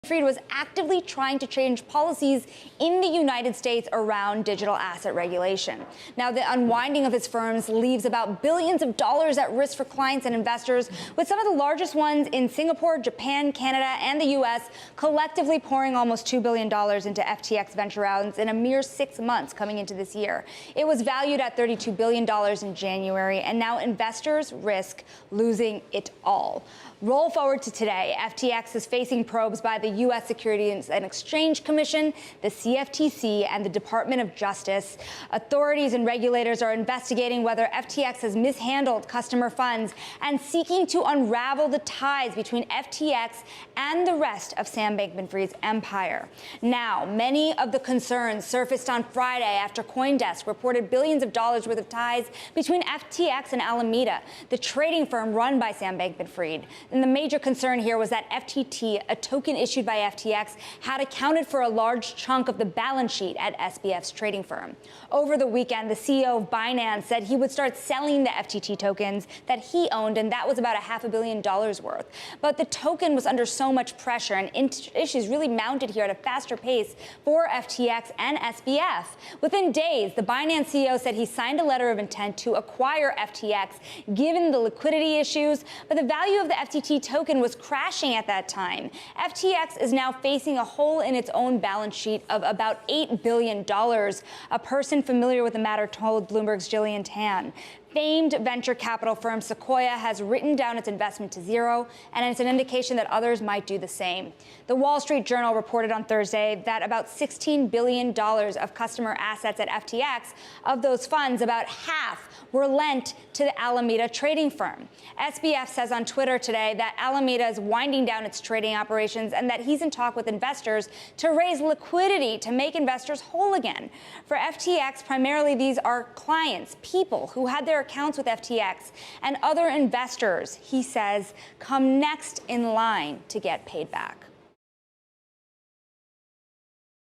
Fried was actively trying to change policies in the United States around digital asset regulation. Now, the unwinding of his firms leaves about billions of dollars at risk for clients and investors, with some of the largest ones in Singapore, Japan, Canada, and the U.S. collectively pouring almost $2 billion into FTX venture rounds in a mere 6 months coming into this year. It was valued at $32 billion in January, and now investors risk losing it all. Roll forward to today. FTX is facing probes by the U.S. Securities and Exchange Commission, the CFTC, and the Department of Justice. Authorities and regulators are investigating whether FTX has mishandled customer funds and seeking to unravel the ties between FTX and the rest of Sam Bank Friedman's empire. Now, many of the concerns surfaced on Friday after CoinDesk reported billions of dollars worth of ties between FTX and Alameda, the trading firm run by Sam Bank Friedman. And the major concern here was that FTT, a token issued by FTX, had accounted for a large chunk of the balance sheet at SBF's trading firm. Over the weekend, the CEO of Binance said he would start selling the FTT tokens that he owned, and that was about $500 million worth. But the token was under so much pressure, and issues really mounted here at a faster pace for FTX and SBF. Within days, the Binance CEO said he signed a letter of intent to acquire FTX, given the liquidity issues, but the value of the FTT token was crashing at that time. FTX is now facing a hole in its own balance sheet of about $8 billion. A person familiar with the matter told Bloomberg's Gillian Tan. Famed venture capital firm Sequoia has written down its investment to zero, and it's an indication that others might do the same. The Wall Street Journal reported on Thursday that about $16 billion of customer assets at FTX, of those funds, about half were lent to the Alameda trading firm. SBF says on Twitter today that Alameda is winding down its trading operations and that he's in talk with investors to raise liquidity to make investors whole again. For FTX, primarily these are clients, people who had their accounts with FTX, and other investors, he says, come next in line to get paid back.